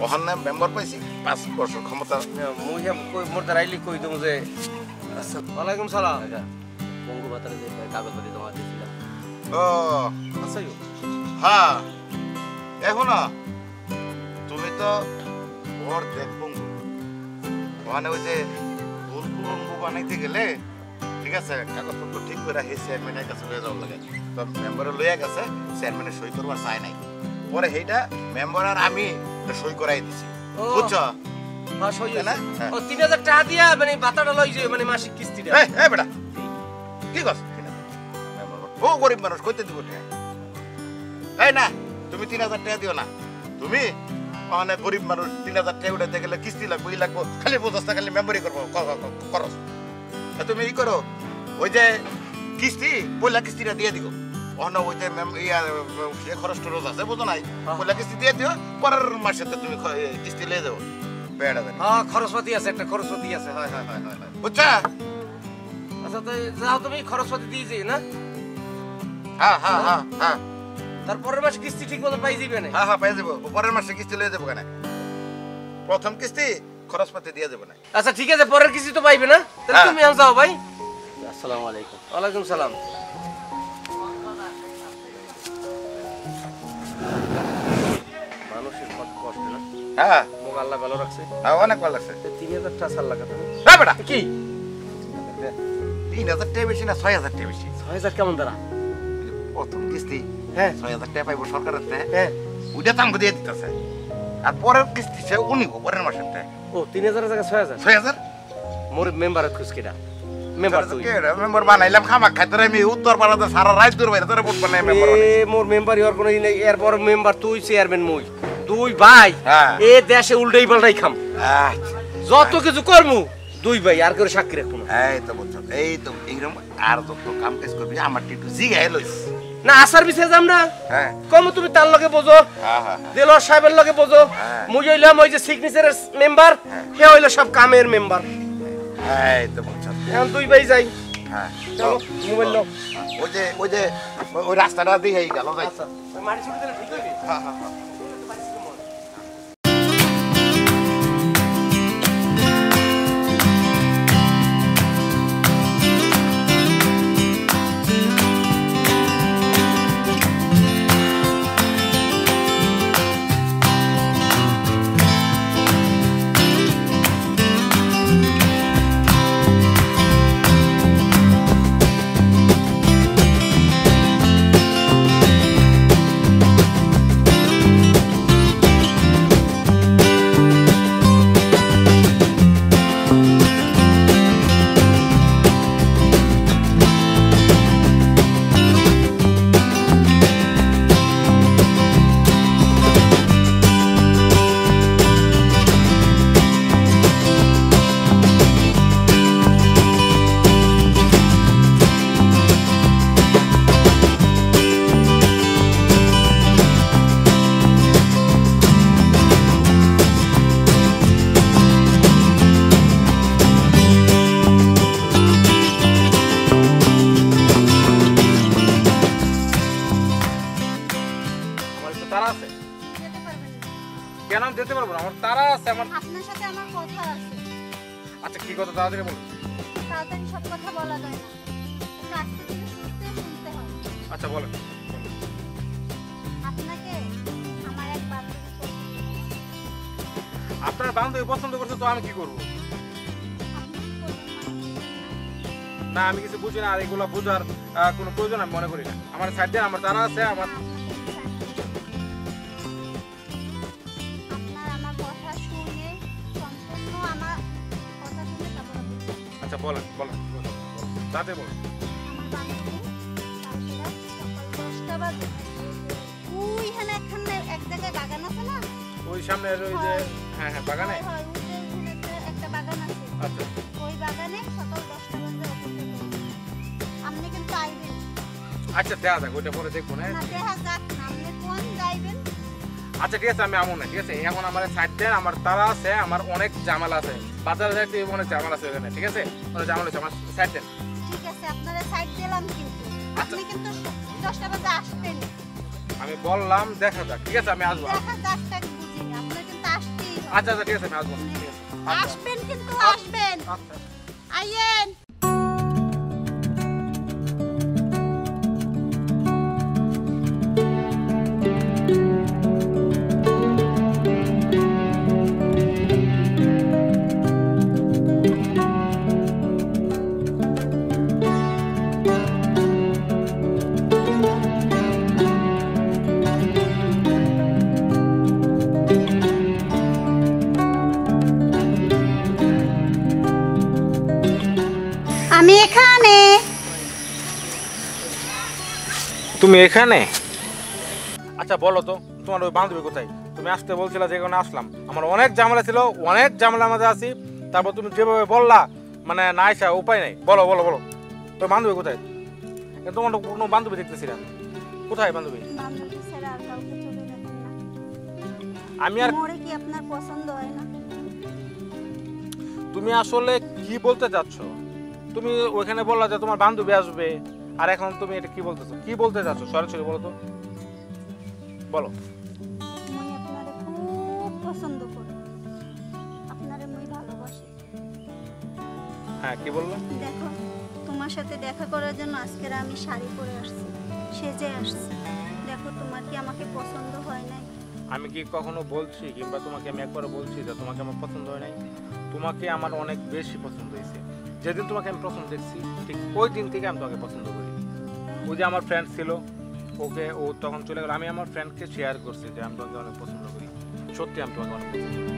ওখানে মেম্বার পাইছি 5 বছর ক্ষমতা মুই মোর দাঁড়াইলি কই দেবো যে ওয়ালাইকুম সালাম বঙ্গু বাতারে যে কাগজপত্র জমা দিয়েছিলাম ও আচ্ছা হ্যাঁ এখন তুমি তো ওর দেখবো ওখানে ওই যে ভুল বানাইতে গেলে ঠিক আছে কাগজপত্র ঠিক করে সেই চেয়ারম্যানের কাছে লয়ে যাওয়া লাগে তো মেম্বারে লইয়া গেছে চেয়ারম্যানে সই করবার চাই নাই পরে সেইটা মেম্বার আর আমি সই করাই দিছি বুঝছো হ্যাঁ সই না ও 3000 টাকা দিয়া মানে বাতাটা লই যে মানে মাসিক কিস্তিটা এই বেটা কি কস ও গরিব মানুষ কইতে দিব টাকা এই না তুমি 3000 টাকা দিও না তুমি মানে গরিব মানুষ 3000 টাকা উঠাইতে গেলে কিস্তি লাগবে ই লাগবে খালি বোঝাস্তা খালি মেমোরি করবো খরচ তুমি ই করো ওই যে কিস্তি পয়লা কিস্তিটা দিয়ে দিও অন্য ওই যে খরচ টরচ আছে বুঝো নাই পয়লা কিস্তি দিয়ে দিও পরের মাসে তুমি কিস্তি লিয়ে যাও বেড়া দেন হ্যাঁ খরচপাতি আছে একটা খরচপাতি আছে হয় হয় হয় হয় বুঝছা আচ্ছা তো যাও তুমি খরচপাতি দিয়ে যাই না হ্যাঁ হ্যাঁ হ্যাঁ হ্যাঁ তারপরের মাসে কিস্তি ঠিক মতো পাই যাবে না হ্যাঁ হ্যাঁ পাই যাবো পরের মাসে কিস্তি লিয়ে যাবো কেন প্রথম কিস্তি খরচপাতি দিয়ে যাবো না আচ্ছা ঠিক আছে পরের কিস্তি তো পাইবে না তাহলে হ্যাঁ। তুমি যাও ভাই আসসালামু আলাইকুম ওয়ালাইকুম সালাম মানুষের কত কষ্ট না হ্যাঁ মুখ আল্লাহ ভালো রাখছে হ্যাঁ অনেক ভালো লাগছে 3000 টাকা সাল লাগা তুমি হ্যাঁ বেটা কি 3000 টাকা বেশি না 6000 টাকা বেশি 6000 কেমন দাঁড়া প্রথম কিস্তি হ্যাঁ 6000 টাকা পাইবো সরকারের থেকে হ্যাঁ ওইটা তো আমাকে দিয়ে দিতেছে আর পরের কিস্তি সে উনি পরের মাসের থেকে ও 3000 টাকা 6000 6000 মোর মেম্বার খুশকিটা মেম্বার তুই মেম্বার বানাইলাম খামাক খাইতে আমি উত্তর পাড়াতে সারা রাত দূর বাইরে তোরা ভোট বানাই member A more member your কোন নেই এরপর মেম্বার তুই চেয়ারম্যান মই দুই ভাই হ্যাঁ। এ দেশে উল্টাই পাল্টাই খাম যত কিছু করমু দুই ভাই আর করে সাক্ষী রাখবো না এই তো বুঝছো এই তো এইরকম আর যত কাম কাজ করবি আমার একটু জিগাই লইস না আসার বিষয়ে যাম না হ্যাঁ কম তুমি তার লগে বোঝো হ্যাঁ হ্যাঁ দেলোয়ার সাহেবের লগে বোঝো হ্যাঁ। মুই হইলাম ওই যে সিগনেচারের মেম্বার হে হইলো সব কামের মেম্বার এই তো বুঝছো এখন দুই ভাই যাই হ্যাঁ চলো মোবাইল নাও ওই যে ওই রাস্তাটা দিয়ে গেল যাই আচ্ছা ওই মাটি ছুটি দিলে ঠিক হইবে হ্যাঁ হ্যাঁ হ্যাঁ কেন যেতে পারবো না আমার তারা আছে আমার আপনার সাথে আমার কথা আছে আচ্ছা কি কথা তাড়াতাড়ি বলুন তাড়াতাড়ি সব কথা বলা যায় না একটু আস্তে ধীরে শুনতে শুনতে হয় আচ্ছা বলেন আপনাকে আমার এক বান্ধবী পছন্দ করে। আপনার বান্ধবী পছন্দ করছে তো আমি কি করবো আপনি কি করবেন না? না আমি কিছু বুঝি না আর এগুলো বোঝার কোনো প্রয়োজন আমি মনে করি না আমার সাইড দিয়ে আমার তারা আছে আমার আপনার আমার কথা শুনে সম্পূর্ণ আমার কথা শুনে তারপর আপনি বলবেন। আচ্ছা বলেন বলেন তাতে বলেন আমার বান্ধবী কালকে রাত সকাল 10টা বাজে ওইখানে একখানে এক জায়গায় বাগান আছে না ওই সামনের ওই যে হ্যাঁ হ্যাঁ বাগানে হয়, হয়, ওই যে ওখানে একটা বাগান আছে আচ্ছা ওই বাগানে সকাল 10টা বাজে অপেক্ষা করবেন আপনি কিন্তু আইবেন আচ্ছা দেখা যাক ওইটা পরে দেখবো না না দেখা যাক না আপনি কোন যাইবেন আচ্ছা ঠিক আছে আমি আমু না, ঠিক আছে? এখন আমার সাইড দেন, আমার তারা আছে, আমার অনেক ঝামেলা আছে, বাজারে যাইতে অনেক ঝামেলা আছে এখানে, ঠিক আছে? অনেক ঝামেলা আছে, আমার সাইড দেন। ঠিক আছে আপনারা সাইড দিলাম, কিন্তু আপনি কিন্তু 10টা বাজে আসবেন। আমি বললাম দেখা যাক, ঠিক আছে? আমি আসবো। দেখা যাকটা বুঝিনি, আপনারা কিন্তু আসতেই হবে। আচ্ছা আচ্ছা ঠিক আছে আমি আসবো, ঠিক আছে? আচ্ছা। আসবেন কিন্তু আসবেন, আচ্ছা। আইয়েন। আমি এখানে। তুমি এখানে? আচ্ছা বলো তো, তোমার ওই বান্ধবী কোথায়? তুমি আসতে বলছিলে, যে কারণে আসলাম। আমার অনেক ঝামেলা ছিল, অনেক ঝামেলার মাঝে আছি, তারপর তুমি যেভাবে বললা, মানে না আসা উপায় নাই। বলো বলো বলো, তোর বান্ধবী কোথায়? তোমার কোনো বান্ধবী দেখতেছি না, কোথায় বান্ধবী? বান্ধবী ছাড়া আর কাউকে চোখে দেখেন না? আমি আর মোরে কি আপনার পছন্দ হয় না? তুমি আসলে কি বলতে চাচ্ছ? তুমি ওখানে বললা যে তোমার বান্ধবী আসবে, আর এখন তুমি এটা কি বলতেছো? কি বলতে চাচ্ছ সরাসরি বলো তো, বলো। মুই আপনারে খুব পছন্দ করি, আপনারে মুই ভালোবাসি। হ্যাঁ কি বললো? দেখো, তোমার সাথে দেখা করার জন্য আজকের আমি শাড়ি পরে আসছি, সেজে আসছি। দেখো, তোমার কি আমাকে পছন্দ হয় নাই? আমি কি কখনো বলছি, কিংবা তোমাকে আমি একবার বলছি যে তোমাকে আমার পছন্দ হয় নাই? তোমাকে আমার অনেক বেশি পছন্দ হয়েছে। যেদিন তোমাকে আমি প্রথম দেখছি, ঠিক ওই দিন থেকে আমি তোমাকে পছন্দ করি। ওই যে আমার ফ্রেন্ড ছিল, ও তখন চলে গেল, আমি আমার ফ্রেন্ডকে শেয়ার করছি যে আমি তোমাকে অনেক পছন্দ করি। সত্যি আমি তোমাকে অনেক পছন্দ করি।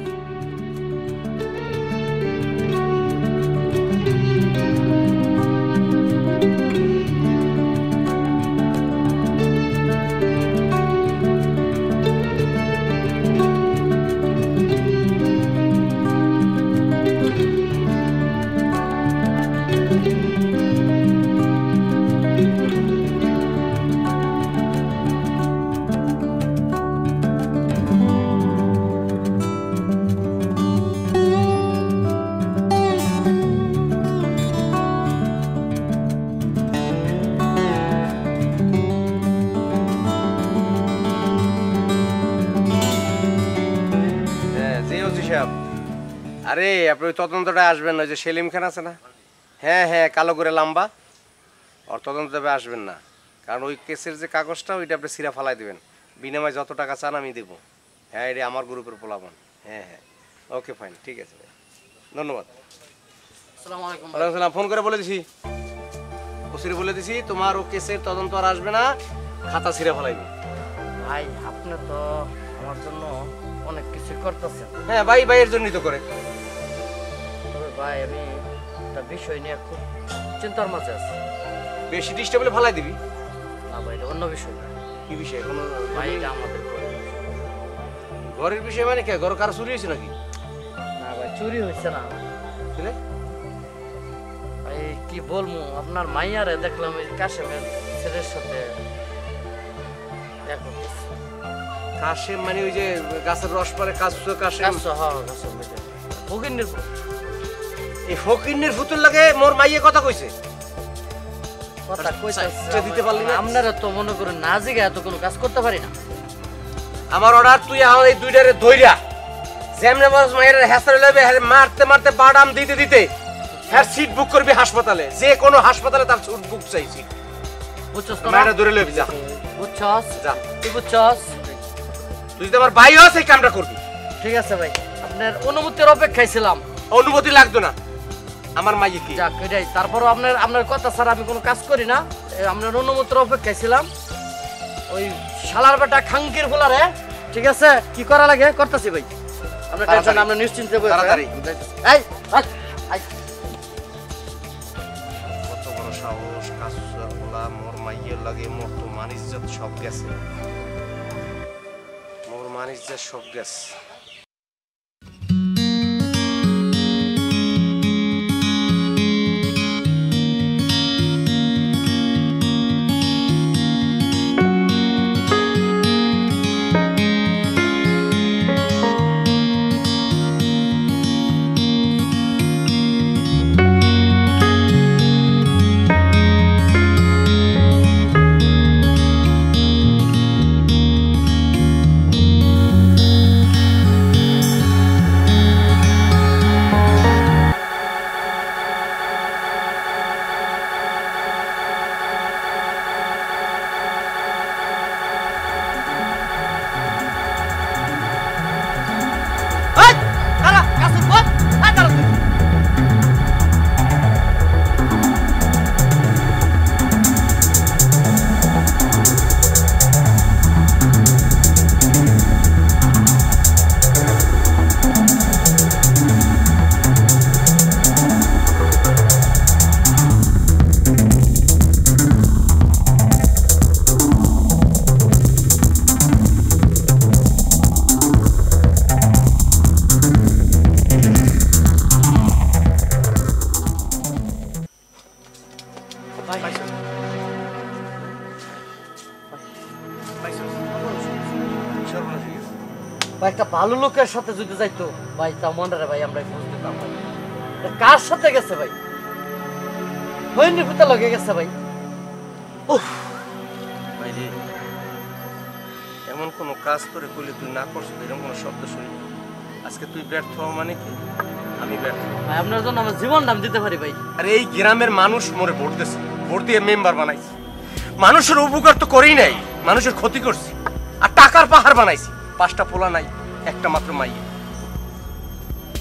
আরে আপনি ওই তদন্তটা আসবেন না, ওই যে সেলিম খান আছে না? হ্যাঁ হ্যাঁ, কালো করে লম্বা, ওর তদন্তটা আসবেন না। কারণ ওই কেসের যে কাগজটা, ওইটা আপনি সিরা ফালাই দেবেন, বিনিময়ে যত টাকা চান আমি দেবো। হ্যাঁ, এটা আমার গ্রুপের পোলাপান। হ্যাঁ হ্যাঁ, ওকে ফাইন, ঠিক আছে ভাই, ধন্যবাদ। আসসালামু আলাইকুম। ওয়ালাইকুম সালাম। ফোন করে বলে দিছি, ওসিরে বলে দিছি তোমার ও কেসের তদন্ত আর আসবে না, খাতা সিরা ফালাইবে। ভাই আপনি তো আমার জন্য অনেক কিছু করতেছেন। হ্যাঁ ভাই, ভাইয়ের জন্যই তো করে। তবে ভাই আমি একটা বিষয় নিয়ে খুব চিন্তার মাঝে আছি। বেশি ডিস্টার্বলে ফালাই দিবি? না ভাই, এটা অন্য বিষয়। কি বিষয়? কোনো ভাই এটা আমাদের ঘরের বিষয়। ঘরের বিষয় মানে কে? ঘর কারো চুরি হয়েছে নাকি? না ভাই, চুরি হয়েছে না। ভাই কি বলবো, আপনার মাইয়ারে দেখলাম ওই কাশেমের ছেলের সাথে দেখা করতেছে। কাশেম মানে ওই যে গাছের রস পরে কাশছো? কাশেম ফকিন্নির পুত। এই ফকিন্নির পুতুল লাগে মোর মাইয়ে কথা কইছে? কথা সাইডটা দিতে পারলি না? আপনারা তো মনে করেন না জিগা এত কোনো কাজ করতে পারি না। আমার অর্ডার, তুই আমার এই দুইটারে ধইরা যেমনে মানুষ মায়ের হ্যাসারে লইবে, মারতে মারতে বাদাম দিতে দিতে হ্যাঁ সিট বুক করবি হাসপাতালে, যে কোনো হাসপাতালে তার সিট বুক চাইছি। বুঝছস তো? মায়েরা ধরে লইবি, যা। বুঝছস? যা। তুই বুঝছস? তুই যদি আমার ভাই হস, এই কামটা করবি। ঠিক আছে ভাই, আপনার অনুমতির অপেক্ষায় ছিলাম। অনুমতি লাগতো না, আমার মাইয়ে কি? যাক এটাই। তারপরও আপনার কথা ছাড়া আমি কোনো কাজ করি না। আপনার অনুমতির অপেক্ষায় ছিলাম। ওই শালার বেটা খাঙ্কির ফুলারে, ঠিক আছে, কি করা লাগে করতেছি ভাই। আপনার টেনশন, আমরা নিশ্চিন্তে বই। তাড়াতাড়ি। এই আই কত বড় সাহস! কাসুর বলা মোর মাইয়ের লাগে, মোর তো মান ইজ্জত সব গেছে, মোর মান ইজ্জত সব গেছে। একটা ভালো লোকের সাথে যদি যাইতো ভাই তা মনে রে ভাই আমরা খোঁজ দিতাম ভাই। কার সাথে গেছে ভাই? হইনি পিতা লগে গেছে ভাই। উফ ভাই রে, এমন কোন কাজ করে করলে তুই না করছিস, এরকম কোনো শব্দ শুনি। আজকে তুই ব্যর্থ হওয়া মানে কি? আমি ব্যর্থ। ভাই আপনার জন্য আমার জীবন দাম দিতে পারি ভাই। আরে এই গ্রামের মানুষ মোরে ভোট দিয়েছে, ভোট দিয়ে মেম্বার বানাইছে। মানুষের উপকার তো করেই নাই, মানুষের ক্ষতি করছি। আর টাকার পাহাড় বানাইছি। 5টা পোলা নাই, একটা মাত্র মাইয়ে।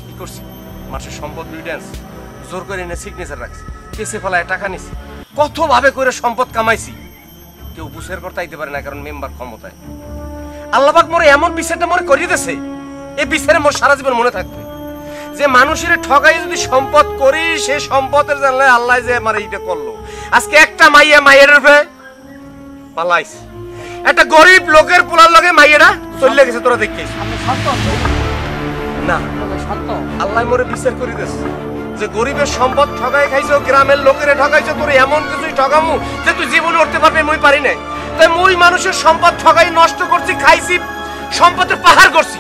কি করছি? মানুষের সম্পদ লুইডেন্স জোর করে এনে সিগনেচার রাখছি, কেসে ফেলায় টাকা নিছি। কত ভাবে করে সম্পদ কামাইছি, কেউ বুঝের করতে আইতে পারে না, কারণ মেম্বার ক্ষমতায়। আল্লাহ পাক মোরে এমন বিচারটা মোরে করিয়ে দিয়েছে, এই বিচারে মোর সারা জীবন মনে থাকবে যে মানুষের ঠগাই যদি সম্পদ করি, সে সম্পদের জানলে আল্লাহ যে আমার এইটা করলো। আজকে একটা মাইয়ের রূপে পালাইছে, একটা গরিব লোকের পোলার লগে মাইয়েরা চলে গেছে। তোরা দেখিস আমি শান্ত না, শান্ত আল্লাহ মোরে বিচার করে দিয়েছে যে গরিবের সম্পদ ঠগাই খাইছো, গ্রামের লোকেরা ঠগাইছো, তোর এমন কিছুই ঠগামু যে তুই জীবনে উঠতে পারবি, মুই পারি নাই। তাই মুই মানুষের সম্পদ ঠগাই নষ্ট করছি, খাইছি, সম্পদের পাহাড় করছি।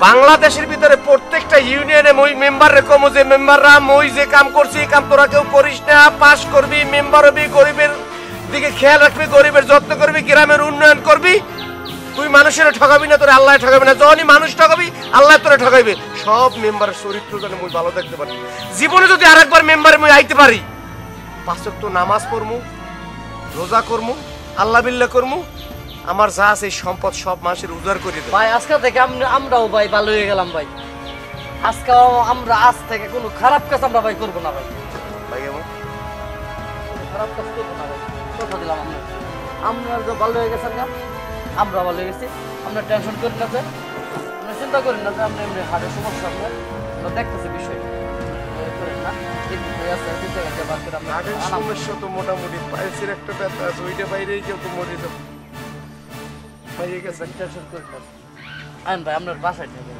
বাংলাদেশের ভিতরে প্রত্যেকটা ইউনিয়নে মই মেম্বার রে কমো যে মেম্বাররা মই যে কাম করছি এই কাম তোরা কেউ করিস না, পাস করবি, মেম্বার হবি, গরিবের দিকে খেয়াল রাখবি, গরিবের যত্ন করবি, গ্রামের উন্নয়ন করবি। তুই মানুষের ঠগাবি না, তোরে আল্লাহ ঠগাবি না। যখনই মানুষ ঠগাবি আল্লাহ তোরে ঠগাইবে। সব মেম্বারের চরিত্র যেন মুই ভালো দেখতে পারি। জীবনে যদি আরেকবার মেম্বারে মুই আইতে পারি, 5 ওয়াক্ত নামাজ পড়মু, রোজা করমু, আল্লাহ বিল্লাহ করমু, আমার যা আছে সম্পদ সব মানুষের উজাড় করে দেব ভাই। আজকে থেকে আমরাও ভাই ভালো হয়ে গেলাম ভাই। আজকে আমরা আজ থেকে কোনো খারাপ কাজ আমরা ভাই করবো না ভাই। ভাই আমার খারাপ কাজ করবো না ভাই, কথা দিলাম আমরা। আমরা তো ভালো হয়ে গেছেন না, আমরা ভালো হয়ে গেছি। আমরা টেনশন করি না যে, আমরা চিন্তা করি না যে আমরা এমনি হার্টের সমস্যা আমরা দেখতেছি বিষয় করেন না। ঠিক আছে, ঠিক আছে, বাদ করে আমরা হার্টের সমস্যা তো মোটামুটি, পাইলসের একটা ব্যথা আছে, ওইটা বাইরেই কেউ তো মরে যাবে। ভাই গেছে টেনশন করি না। আইন ভাই আপনার বাসায় থেকে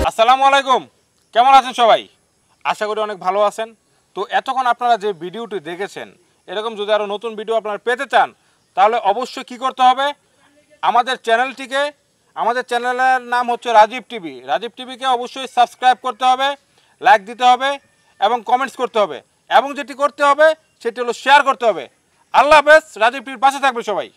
আসসালামু আলাইকুম, কেমন আছেন সবাই? আশা করি অনেক ভালো আছেন। তো এতক্ষণ আপনারা যে ভিডিওটি দেখেছেন, এরকম যদি আরও নতুন ভিডিও আপনারা পেতে চান, তাহলে অবশ্যই কী করতে হবে, আমাদের চ্যানেলের নাম হচ্ছে রাজীব টিভি। রাজীব টিভিকে অবশ্যই সাবস্ক্রাইব করতে হবে, লাইক দিতে হবে এবং কমেন্টস করতে হবে, এবং যেটি করতে হবে সেটি হলো শেয়ার করতে হবে। আল্লাহ হাফেজ। রাজীব টিভির পাশে থাকবে সবাই।